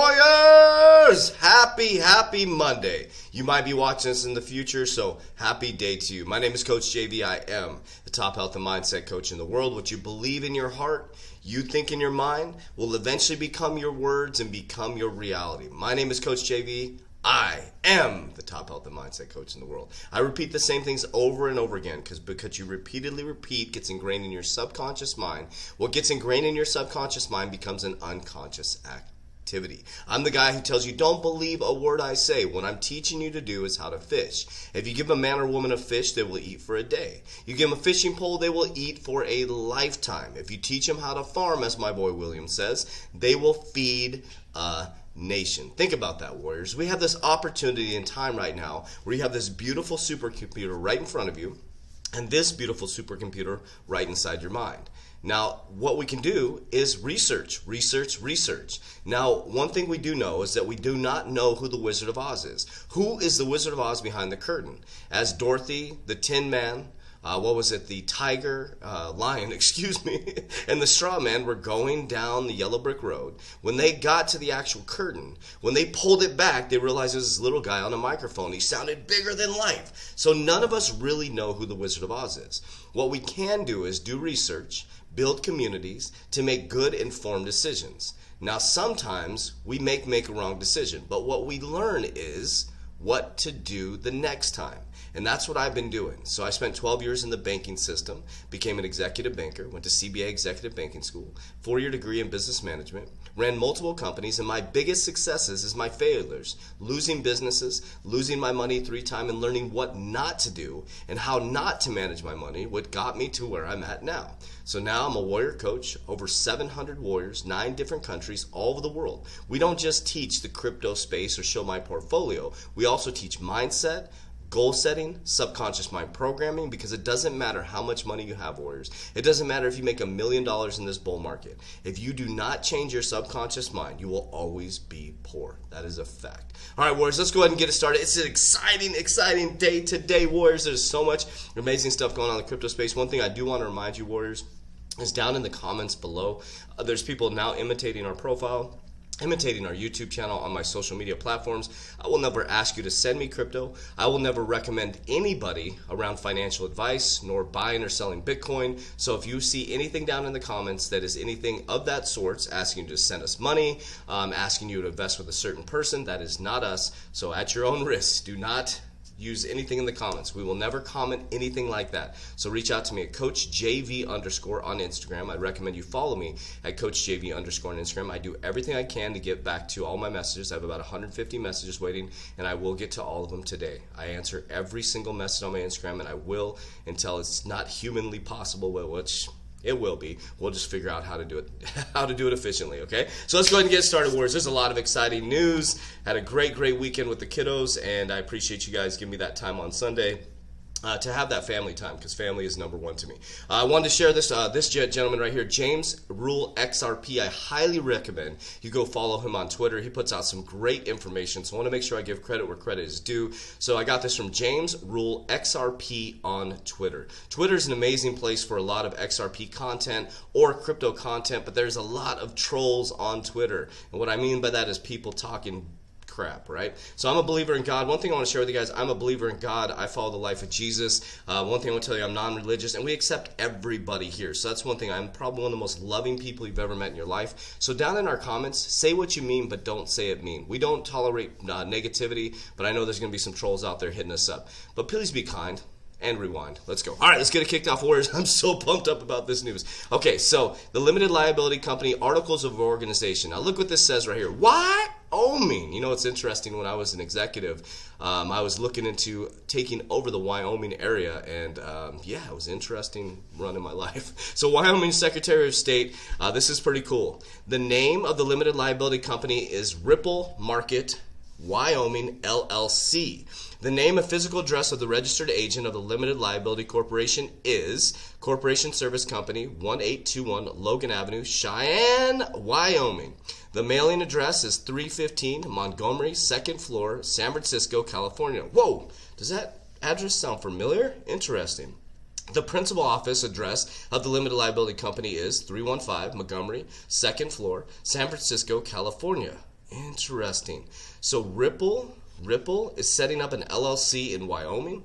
Warriors! Happy Monday. You might be watching this in the future, so happy day to you. My name is Coach JV. I am the top health and mindset coach in the world. What you believe in your heart, you think in your mind, will eventually become your words and become your reality. My name is Coach JV. I am the top health and mindset coach in the world. I repeat the same things over and over again because you repeatedly repeat gets ingrained in your subconscious mind. What gets ingrained in your subconscious mind becomes an unconscious activity. I'm the guy who tells you don't believe a word I say. What I'm teaching you to do is how to fish. If you give a man or woman a fish, they will eat for a day. You give them a fishing pole, they will eat for a lifetime. If you teach them how to farm, as my boy William says, they will feed a nation. Think about that, Warriors. We have this opportunity in time right now where you have this beautiful supercomputer right in front of you and this beautiful supercomputer right inside your mind. Now, what we can do is research. Now, one thing we do know is that we do not know who the Wizard of Oz is. Who is the Wizard of Oz behind the curtain? As Dorothy, the Tin Man, the tiger, lion, and the straw man were going down the yellow brick road. When they got to the actual curtain, when they pulled it back, they realized there was this little guy on a microphone. He sounded bigger than life. So none of us really know who the Wizard of Oz is. What we can do is do research, build communities to make good informed decisions. Now, sometimes we make a wrong decision, but what we learn is what to do the next time. And that's what I've been doing. So I spent 12 years in the banking system, became an executive banker, went to CBA Executive Banking School, 4-year degree in business management, ran multiple companies, and my biggest successes is my failures. Losing businesses, losing my money 3 times, and learning what not to do and how not to manage my money, what got me to where I'm at now. So now I'm a warrior coach, over 700 warriors, 9 different countries, all over the world. We don't just teach the crypto space or show my portfolio. We also teach mindset, goal setting, subconscious mind programming, because it doesn't matter how much money you have, Warriors. It doesn't matter if you make $1 million in this bull market. If you do not change your subconscious mind, you will always be poor. That is a fact. All right, Warriors, let's go ahead and get it started. It's an exciting day today, Warriors. There's so much amazing stuff going on in the crypto space. One thing I do want to remind you, Warriors, is down in the comments below, there's people now imitating our profile, imitating our YouTube channel on my social media platforms. I will never ask you to send me crypto. I will never recommend anybody around financial advice, nor buying or selling Bitcoin. So if you see anything down in the comments that is anything of that sort, asking you to send us money, asking you to invest with a certain person, that is not us. So at your own risk, do not use anything in the comments. We will never comment anything like that. So reach out to me at CoachJV_ on Instagram. I recommend you follow me at CoachJV_ on Instagram. I do everything I can to get back to all my messages. I have about 150 messages waiting, and I will get to all of them today. I answer every single message on my Instagram, and I will until it's not humanly possible, which it will be. We'll just figure out how to do it efficiently, okay? So let's go ahead and get started, Warriors. There's a lot of exciting news. Had a great weekend with the kiddos, and I appreciate you guys giving me that time on Sunday to have that family time, because family is number one to me. I wanted to share this gentleman right here, James Rule XRP. I highly recommend you go follow him on Twitter. He puts out some great information, so I want to make sure I give credit where credit is due. So I got this from James Rule XRP on Twitter. Twitter is an amazing place for a lot of XRP content or crypto content, but there's a lot of trolls on Twitter. And what I mean by that is people talking crap, right? So I'm a believer in God. One thing I want to share with you guys, I'm a believer in God. I follow the life of Jesus. One thing I want to tell you, I'm non-religious, and we accept everybody here. So that's one thing. I'm probably one of the most loving people you've ever met in your life. So down in our comments, say what you mean, but don't say it mean. We don't tolerate negativity, but I know there's going to be some trolls out there hitting us up. But please be kind. And rewind. Let's go. All right, let's get it kicked off, Warriors. I'm so pumped up about this news. Okay, so the limited liability company, articles of organization. Now look what this says right here. Wyoming. You know, it's interesting. When I was an executive, I was looking into taking over the Wyoming area, and yeah, it was interesting running my life. So Wyoming Secretary of State, this is pretty cool. The name of the limited liability company is Ripple Market Wyoming LLC. The name and physical address of the registered agent of the Limited Liability Corporation is Corporation Service Company, 1821 Logan Avenue, Cheyenne, Wyoming. The mailing address is 315 Montgomery, 2nd floor, San Francisco, California. Whoa, does that address sound familiar? Interesting. The principal office address of the limited liability company is 315 Montgomery, 2nd floor, San Francisco, California. Interesting. So Ripple is setting up an LLC in Wyoming.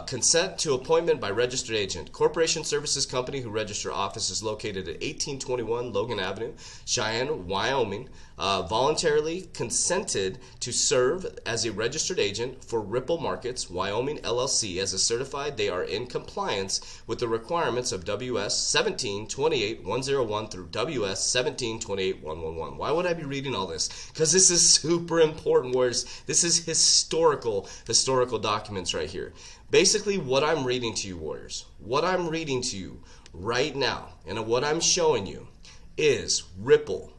Consent to appointment by registered agent. Corporation services company who register office is located at 1821 Logan Avenue, Cheyenne, Wyoming. Voluntarily consented to serve as a registered agent for Ripple Markets, Wyoming LLC. As a certified, they are in compliance with the requirements of WS 1728-101 through WS 1728-111. Why would I be reading all this? Because this is super important, Warriors. This is historical documents right here. Basically, what I'm reading to you, Warriors, what I'm reading to you right now, and what I'm showing you is Ripple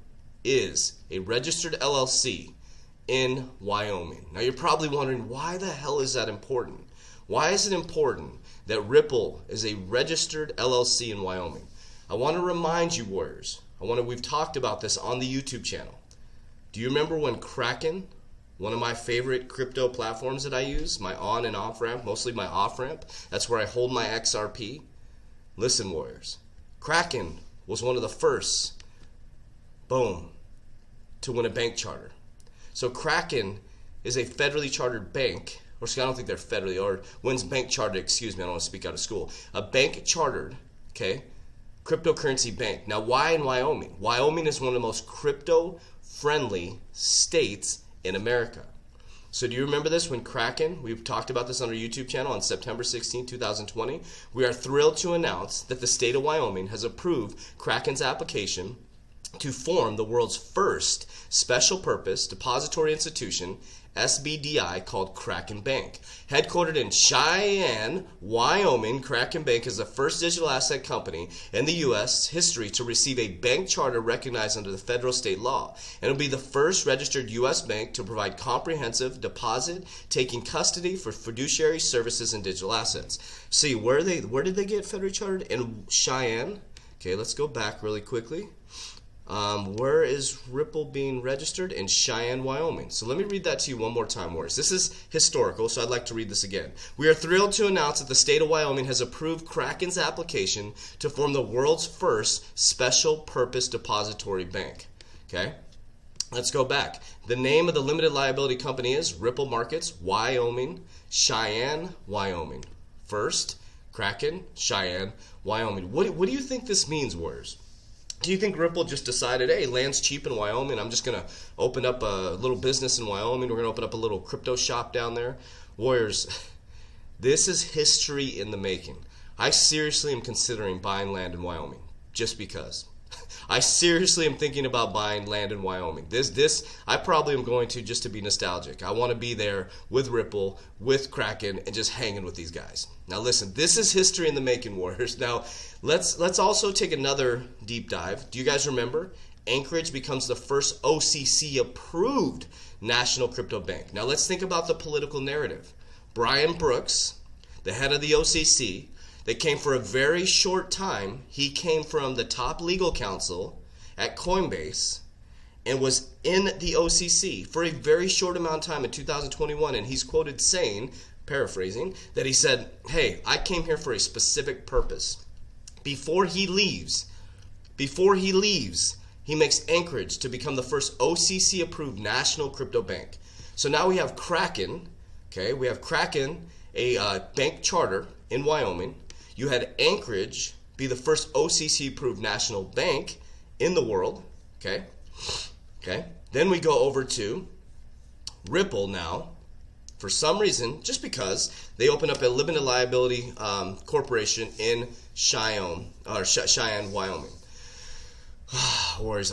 is a registered LLC in Wyoming. Now, you're probably wondering, why the hell is that important? Why is it important that Ripple is a registered LLC in Wyoming? I want to remind you, Warriors, we've talked about this on the YouTube channel. Do you remember when Kraken, one of my favorite crypto platforms that I use, my on and off ramp, mostly my off ramp, that's where I hold my XRP. Listen, Warriors, Kraken was one of the first, boom, to win a bank charter. So Kraken is a federally chartered bank, or I don't think they're federally, or wins bank chartered, excuse me, I don't want to speak out of school. A bank chartered, okay, cryptocurrency bank. Now, why in Wyoming? Wyoming is one of the most crypto-friendly states in America. So do you remember this when Kraken, we've talked about this on our YouTube channel on September 16, 2020. We are thrilled to announce that the state of Wyoming has approved Kraken's application to form the world's first special purpose depository institution, SBDI, called Kraken Bank. Headquartered in Cheyenne, Wyoming, Kraken Bank is the first digital asset company in the U.S. history to receive a bank charter recognized under the federal state law. And it'll be the first registered U.S. bank to provide comprehensive deposit, taking custody for fiduciary services and digital assets. See, where did they get federally chartered? In Cheyenne. Okay, let's go back really quickly. Where is Ripple being registered? In Cheyenne, Wyoming. So let me read that to you one more time, Warriors. This is historical, so I'd like to read this again. We are thrilled to announce that the state of Wyoming has approved Kraken's application to form the world's first special purpose depository bank. Okay? Let's go back. The name of the limited liability company is Ripple Markets, Wyoming, Cheyenne, Wyoming. First, Kraken, Cheyenne, Wyoming. What do you think this means, Warriors? Do you think Ripple just decided, hey, land's cheap in Wyoming, I'm just going to open up a little business in Wyoming, we're going to open up a little crypto shop down there? Warriors, this is history in the making. I seriously am considering buying land in Wyoming, just because. I seriously am thinking about buying land in Wyoming. I probably am going to just to be nostalgic. I want to be there with Ripple, with Kraken, and just hanging with these guys. Now listen, this is history in the making, Warriors. Now let's also take another deep dive. Do you guys remember? Anchorage becomes the first OCC approved national crypto bank. Now let's think about the political narrative. Brian Brooks, the head of the OCC, that came for a very short time. He came from the top legal counsel at Coinbase and was in the OCC for a very short amount of time in 2021. And he's quoted saying, paraphrasing, that he said, hey, I came here for a specific purpose. Before he leaves, he makes Anchorage to become the first OCC approved national crypto bank. So now we have Kraken, okay? We have Kraken, a bank charter in Wyoming. You had Anchorage be the first OCC-approved national bank in the world, okay? Then we go over to Ripple now. For some reason, just because, they open up a limited liability corporation in Cheyenne, Wyoming. Warriors,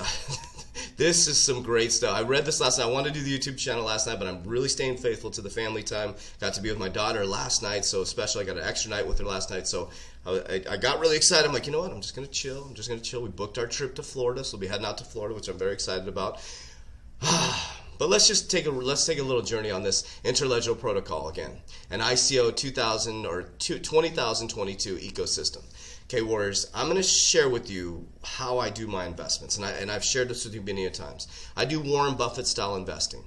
this is some great stuff. I read this last night. I wanted to do the YouTube channel last night, but I'm really staying faithful to the family time. Got to be with my daughter last night, so especially I got an extra night with her last night. So I got really excited. I'm like, you know what? I'm just going to chill. We booked our trip to Florida, so we'll be heading out to Florida, which I'm very excited about. But let's just take a little journey on this interledger protocol again, an ICO 2022 ecosystem. Okay, Warriors, I'm going to share with you how I do my investments, and I've shared this with you many times. I do Warren Buffett style investing.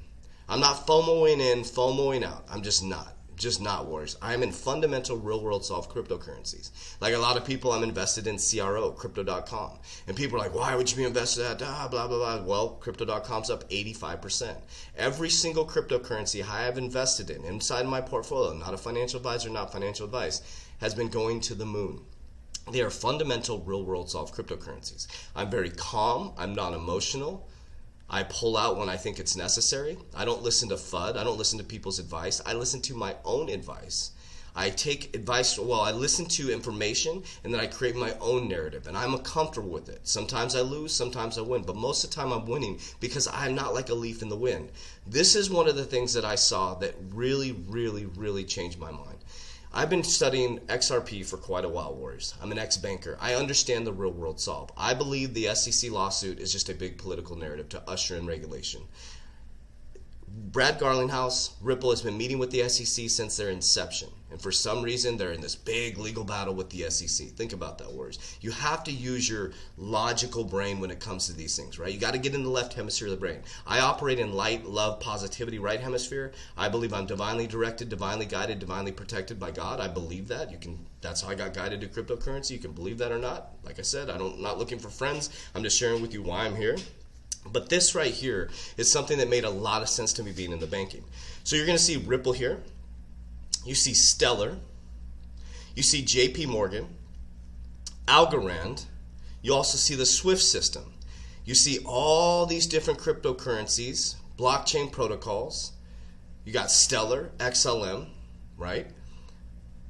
I'm not FOMOing in, FOMOing out. I'm just not. Just not, warriors. I'm in fundamental real-world solved cryptocurrencies. Like a lot of people, I'm invested in CRO, Crypto.com. And people are like, why would you be invested at blah, blah, blah. Well, Crypto.com's up 85%. Every single cryptocurrency I have invested in inside my portfolio, not a financial advisor, not financial advice, has been going to the moon. They are fundamental real-world solved cryptocurrencies. I'm very calm. I'm not emotional. I pull out when I think it's necessary. I don't listen to FUD. I don't listen to people's advice. I listen to my own advice. I take advice, I listen to information, and then I create my own narrative, and I'm comfortable with it. Sometimes I lose, sometimes I win, but most of the time I'm winning because I'm not like a leaf in the wind. This is one of the things that I saw that really, really, really changed my mind. I've been studying XRP for quite a while, warriors. I'm an ex-banker. I understand the real world solve. I believe the SEC lawsuit is just a big political narrative to usher in regulation. Brad Garlinghouse, Ripple, has been meeting with the SEC since their inception. And for some reason, they're in this big legal battle with the SEC. Think about that, warriors. You have to use your logical brain when it comes to these things, right? You got to get in the left hemisphere of the brain. I operate in light, love, positivity, right hemisphere. I believe I'm divinely directed, divinely guided, divinely protected by God. I believe that. That's how I got guided to cryptocurrency. You can believe that or not. Like I said, I'm not looking for friends. I'm just sharing with you why I'm here. But this right here is something that made a lot of sense to me being in the banking. So you're going to see Ripple here. You see Stellar. You see JP Morgan, Algorand. You also see the SWIFT system. You see all these different cryptocurrencies, blockchain protocols. You got Stellar, XLM, right?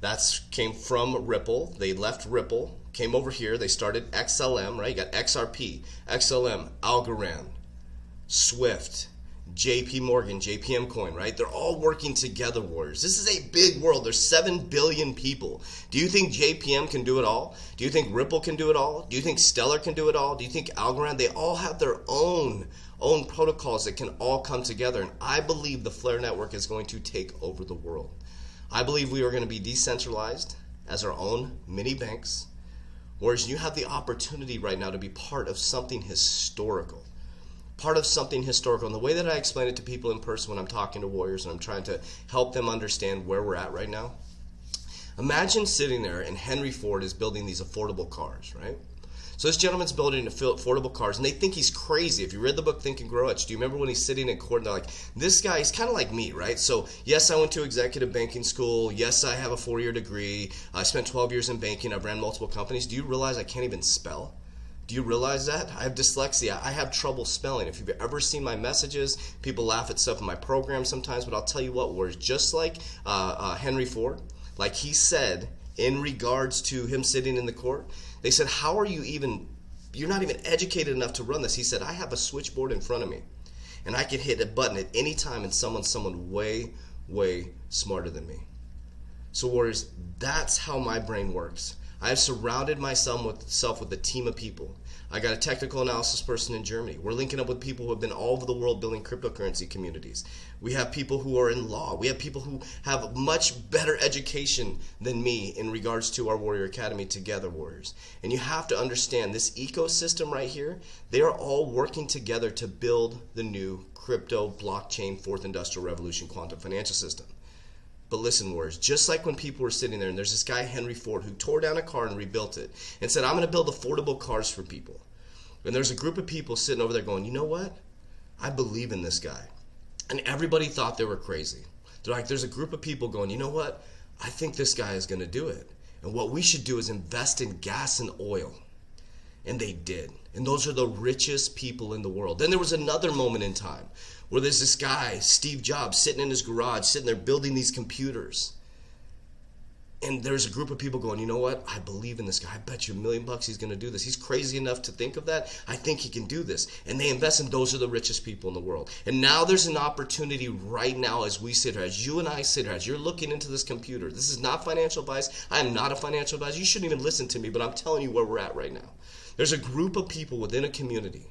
That came from Ripple. They left Ripple, came over here. They started XLM, right? You got XRP, XLM, Algorand, SWIFT, JP Morgan, JPM coin, right? They're all working together, warriors. This is a big world. There's 7 billion people. Do you think JPM can do it all? Do you think Ripple can do it all? Do you think Stellar can do it all? Do you think Algorand? They all have their own protocols that can all come together. And I believe the Flare network is going to take over the world. I believe we are going to be decentralized as our own mini banks. Whereas you have the opportunity right now to be part of something historical. Part of something historical. And the way that I explain it to people in person when I'm talking to warriors and I'm trying to help them understand where we're at right now. Imagine sitting there and Henry Ford is building these affordable cars, right? So this gentleman's building affordable cars, and they think he's crazy. If you read the book Think and Grow Rich, do you remember when he's sitting in court and they're like, this guy, he's kind of like me, right? So yes, I went to executive banking school. Yes, I have a 4-year degree. I spent 12 years in banking. I've ran multiple companies. Do you realize I can't even spell? Do you realize that? I have dyslexia. I have trouble spelling. If you've ever seen my messages, people laugh at stuff in my program sometimes, but I'll tell you what, words just like Henry Ford, like he said in regards to him sitting in the court, they said, how are you even, you're not even educated enough to run this. He said, I have a switchboard in front of me, and I can hit a button at any time and someone way, way smarter than me. So warriors, that's how my brain works. I have surrounded myself with a team of people. I got a technical analysis person in Germany. We're linking up with people who have been all over the world building cryptocurrency communities. We have people who are in law. We have people who have much better education than me in regards to our Warrior Academy Together, warriors. And you have to understand this ecosystem right here, they are all working together to build the new crypto, blockchain, fourth industrial revolution, quantum financial system. But listen, warriors, just like when people were sitting there and there's this guy, Henry Ford, who tore down a car and rebuilt it and said, I'm going to build affordable cars for people. And there's a group of people sitting over there going, you know what? I believe in this guy. And everybody thought they were crazy. They're like, there's a group of people going, you know what? I think this guy is going to do it. And what we should do is invest in gas and oil. And they did. And those are the richest people in the world. Then there was another moment in time where there's this guy, Steve Jobs, sitting in his garage, sitting there building these computers. And there's a group of people going, you know what? I believe in this guy. I bet you $1 million he's going to do this. He's crazy enough to think of that. I think he can do this. And they invest in those are the richest people in the world. And now there's an opportunity right now as we sit here, as you and I sit here, as you're looking into this computer. This is not financial advice. I am not a financial advisor. You shouldn't even listen to me, but I'm telling you where we're at right now. There's a group of people within a community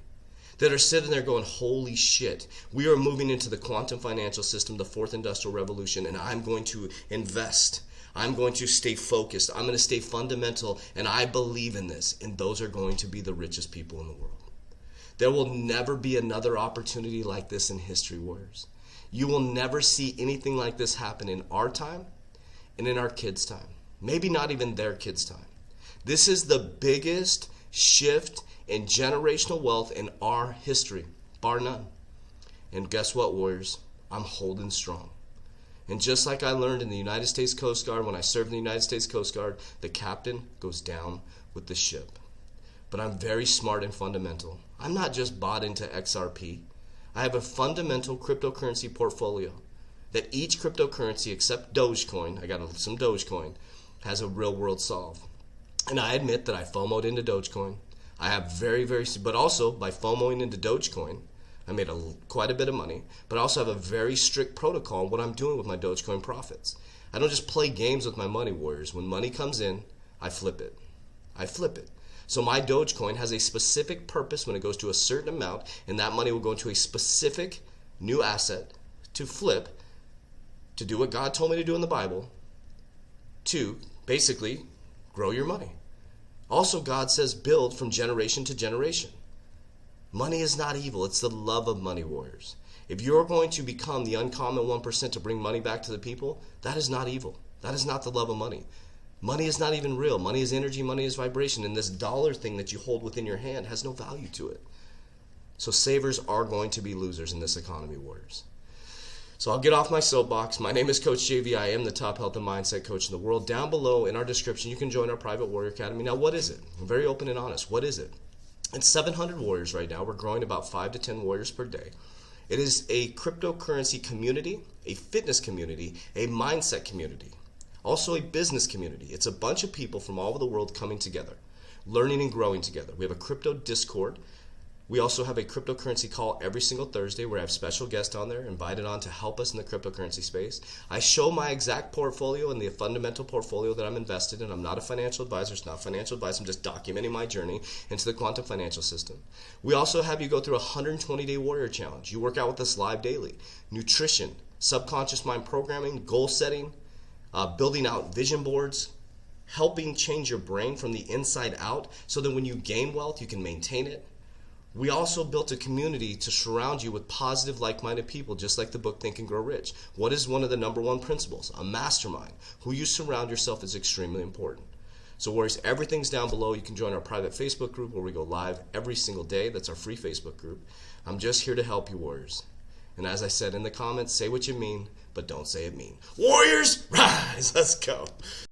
that are sitting there going, holy shit, we are moving into the quantum financial system, the fourth industrial revolution, and I'm going to invest. I'm going to stay focused. I'm going to stay fundamental, and I believe in this. And those are going to be the richest people in the world. There will never be another opportunity like this in history, warriors. You will never see anything like this happen in our time and in our kids' time. Maybe not even their kids' time. This is the biggest shift in generational wealth in our history, bar none. And guess what, warriors? I'm holding strong. And just like I learned in the United States Coast Guard, when I served in the United States Coast Guard, the captain goes down with the ship. But I'm very smart and fundamental. I'm not just bought into XRP. I have a fundamental cryptocurrency portfolio that each cryptocurrency except Dogecoin, I got some Dogecoin, has a real world solve. And I admit that I FOMO'd into Dogecoin. I have but also by FOMOing into Dogecoin, I made quite a bit of money, but I also have a very strict protocol on what I'm doing with my Dogecoin profits. I don't just play games with my money, warriors. When money comes in, I flip it. I flip it. So my Dogecoin has a specific purpose when it goes to a certain amount, and that money will go into a specific new asset to flip, to do what God told me to do in the Bible, to basically grow your money. Also, God says build from generation to generation. Money is not evil. It's the love of money, warriors. If you're going to become the uncommon 1% to bring money back to the people, that is not evil. That is not the love of money. Money is not even real. Money is energy. Money is vibration. And this dollar thing that you hold within your hand has no value to it. So savers are going to be losers in this economy, warriors. So I'll get off my soapbox. My name is Coach JV. I am the top health and mindset coach in the world. Down below in our description, you can join our private warrior academy. Now, what is it? I'm very open and honest. What is it? It's 700 warriors right now. We're growing about 5 to 10 warriors per day. It is a cryptocurrency community, a fitness community, a mindset community, also a business community. It's a bunch of people from all over the world coming together, learning and growing together. We have a crypto Discord. We also have a cryptocurrency call every single Thursday where I have special guests on there invited on to help us in the cryptocurrency space. I show my exact portfolio and the fundamental portfolio that I'm invested in. I'm not a financial advisor. It's not financial advice. I'm just documenting my journey into the quantum financial system. We also have you go through a 120-day warrior challenge. You work out with us live daily. Nutrition, subconscious mind programming, goal setting, building out vision boards, helping change your brain from the inside out so that when you gain wealth, you can maintain it. We also built a community to surround you with positive, like-minded people, just like the book Think and Grow Rich. What is one of the number one principles? A mastermind. Who you surround yourself is extremely important. So warriors, everything's down below. You can join our private Facebook group where we go live every single day. That's our free Facebook group. I'm just here to help you, warriors. And as I said in the comments, say what you mean, but don't say it mean. Warriors, rise! Let's go.